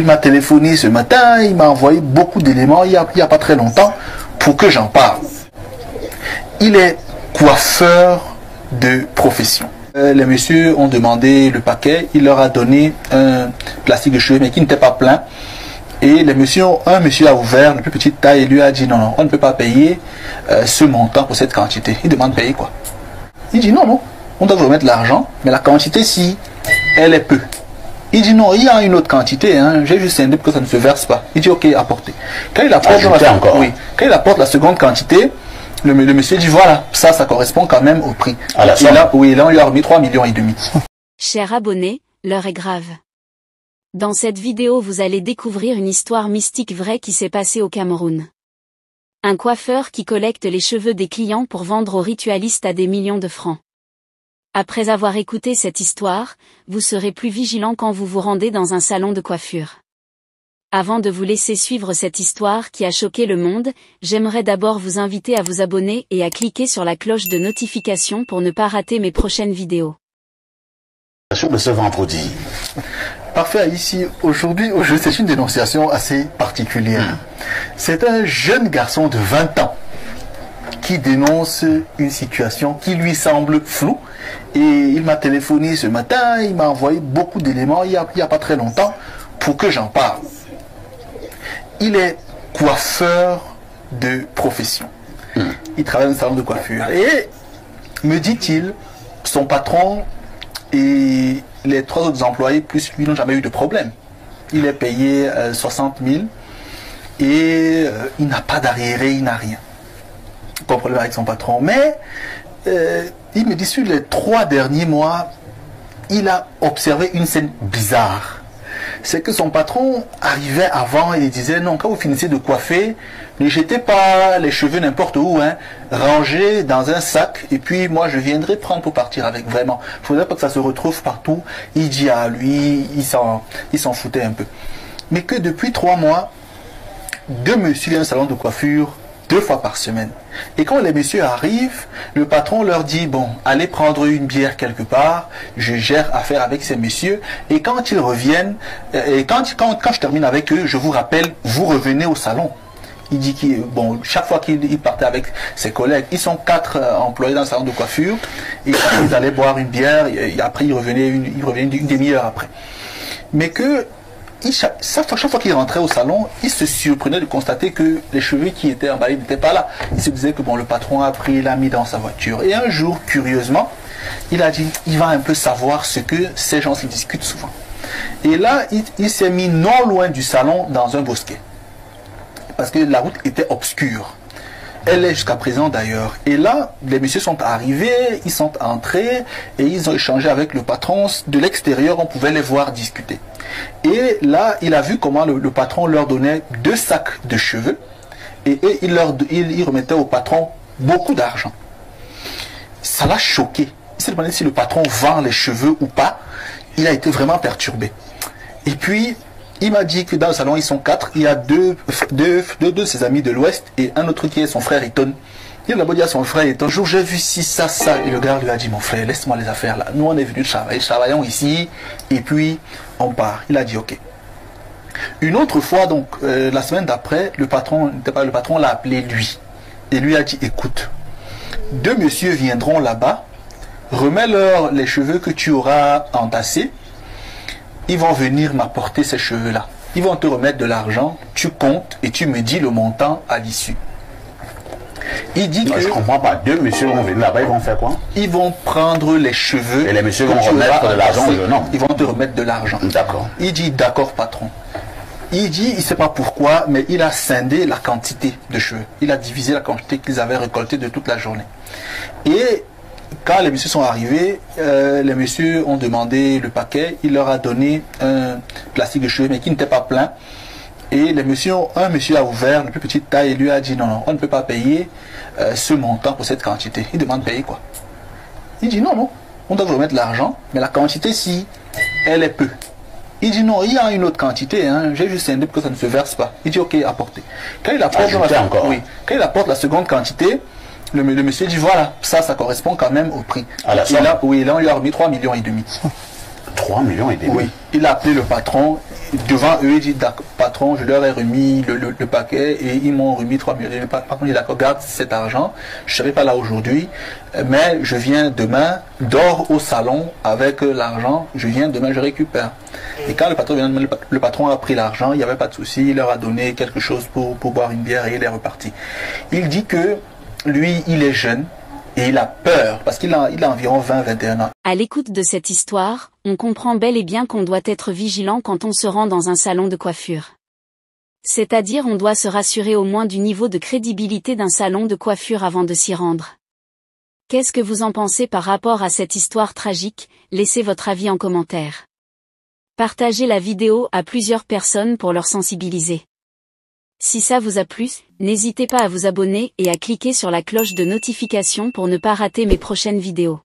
il m'a téléphoné ce matin, il m'a envoyé beaucoup d'éléments il y a pas très longtemps pour que j'en parle. Il est coiffeur de profession. Les messieurs ont demandé le paquet, il leur a donné un plastique de cheveux mais qui n'était pas plein. Et un monsieur a ouvert, la plus petite taille, et lui a dit non, on ne peut pas payer ce montant pour cette quantité. Il demande payer quoi? Il dit non, on doit vous remettre l'argent, mais la quantité si elle est peu. Il dit non, il y a une autre quantité, hein, j'ai juste indé pour que ça ne se verse pas. Il dit ok, apportez. Quand il apporte la seconde quantité, le monsieur dit voilà, ça correspond quand même au prix. À la somme. Là, on lui a remis 3,5 millions. Chers abonnés, l'heure est grave. Dans cette vidéo vous allez découvrir une histoire mystique vraie qui s'est passée au Cameroun. Un coiffeur qui collecte les cheveux des clients pour vendre aux ritualistes à des millions de francs. Après avoir écouté cette histoire, vous serez plus vigilant quand vous vous rendez dans un salon de coiffure. Avant de vous laisser suivre cette histoire qui a choqué le monde, j'aimerais d'abord vous inviter à vous abonner et à cliquer sur la cloche de notification pour ne pas rater mes prochaines vidéos. De ce vendredi. Parfait, ici, aujourd'hui, c'est une dénonciation assez particulière. C'est un jeune garçon de 20 ans qui dénonce une situation qui lui semble floue. Et il m'a téléphoné ce matin, il m'a envoyé beaucoup d'éléments il y a pas très longtemps pour que j'en parle. Il est coiffeur de profession. Il travaille dans un salon de coiffure. Et, me dit-il, son patron et les 3 autres employés plus lui n'ont jamais eu de problème. Il est payé 60 000 et il n'a pas d'arriéré, il n'a rien. Pas de problème avec son patron. Mais il me dit sur les 3 derniers mois, il a observé une scène bizarre. C'est que son patron arrivait avant et il disait non, quand vous finissez de coiffer, ne jetez pas les cheveux n'importe où, hein, rangez dans un sac et puis moi je viendrai prendre pour partir avec, vraiment. Il ne faudrait pas que ça se retrouve partout. Il dit à lui, il s'en foutait un peu. Mais que depuis 3 mois, 2 messieurs viennent au salon de coiffure 2 fois par semaine. Et quand les messieurs arrivent, le patron leur dit bon, allez prendre une bière quelque part, je gère affaire avec ces messieurs, et quand ils reviennent, et quand je termine avec eux, je vous rappelle, vous revenez au salon. Il dit que bon, chaque fois qu'il partait avec ses collègues, ils sont 4 employés dans le salon de coiffure, et quand ils allaient boire une bière, et après ils revenaient une demi-heure après. Mais que chaque fois qu'il rentrait au salon, il se surprenait de constater que les cheveux qui étaient emballés n'étaient pas là. Il se disait que bon, le patron a pris, l'a mis dans sa voiture. Et un jour, curieusement, il a dit, il va un peu savoir ce que ces gens se discutent souvent. Et là, il s'est mis non loin du salon dans un bosquet. Parce que la route était obscure. Elle est jusqu'à présent d'ailleurs. Et là, les messieurs sont arrivés, ils sont entrés et ils ont échangé avec le patron. De l'extérieur, on pouvait les voir discuter. Et là, il a vu comment le patron leur donnait 2 sacs de cheveux et il remettait au patron beaucoup d'argent. Ça l'a choqué. Il s'est demandé si le patron vend les cheveux ou pas. Il a été vraiment perturbé. Et puis, il m'a dit que dans le salon, ils sont 4. Il y a deux de ses amis de l'Ouest et un autre qui est son frère Eton. Il a d'abord dit à son frère Eton, un jour j'ai vu ci, ça. Et le gars lui a dit, mon frère, laisse-moi les affaires là. Nous, on est venus travailler, travaillons ici. Et puis, on part. Il a dit, ok. Une autre fois, donc, la semaine d'après, le patron l'a appelé lui. Et lui a dit, écoute, 2 messieurs viendront là-bas, remets-leur les cheveux que tu auras entassés. Ils vont venir m'apporter ces cheveux-là. Ils vont te remettre de l'argent, tu comptes et tu me dis le montant à l'issue. Il dit que... Je comprends pas. 2 messieurs vont venir là-bas, ils vont faire quoi? Ils vont prendre les cheveux. Et les messieurs vont remettre de l'argent ou non? Ils vont te remettre de l'argent. D'accord. Il dit d'accord patron. Il dit, il ne sait pas pourquoi, mais il a scindé la quantité de cheveux. Il a divisé la quantité qu'ils avaient récoltée de toute la journée. Et quand les messieurs sont arrivés, les messieurs ont demandé le paquet. Il leur a donné un plastique de cheveux, mais qui n'était pas plein. Et un monsieur a ouvert, la plus petite taille, et lui a dit non, on ne peut pas payer ce montant pour cette quantité. Il demande payer quoi? Il dit non, on doit vous remettre l'argent, mais la quantité si elle est peu. Il dit non, il y a une autre quantité, hein, j'ai juste indé pour que ça ne se verse pas. Il dit ok, apportez. Quand il apporte la seconde quantité, le monsieur dit voilà, ça correspond quand même au prix. À la somme. Et là, on lui a remis 3,5 millions. 3 millions et demi. Oui, il a appelé le patron. Devant eux, il dit, patron, je leur ai remis le paquet et ils m'ont remis 3 millions. Le patron dit, d'accord, garde cet argent. Je ne serai pas là aujourd'hui, mais je viens demain, dors au salon avec l'argent. Je viens demain, je récupère. Et quand le patron vient, le patron a pris l'argent, il n'y avait pas de souci. Il leur a donné quelque chose pour boire une bière et il est reparti. Il dit que lui, il est jeune. Et il a peur, parce qu'il a environ 20-21 ans. À l'écoute de cette histoire, on comprend bel et bien qu'on doit être vigilant quand on se rend dans un salon de coiffure. C'est-à-dire on doit se rassurer au moins du niveau de crédibilité d'un salon de coiffure avant de s'y rendre. Qu'est-ce que vous en pensez par rapport à cette histoire tragique? Laissez votre avis en commentaire. Partagez la vidéo à plusieurs personnes pour leur sensibiliser. Si ça vous a plu, n'hésitez pas à vous abonner et à cliquer sur la cloche de notification pour ne pas rater mes prochaines vidéos.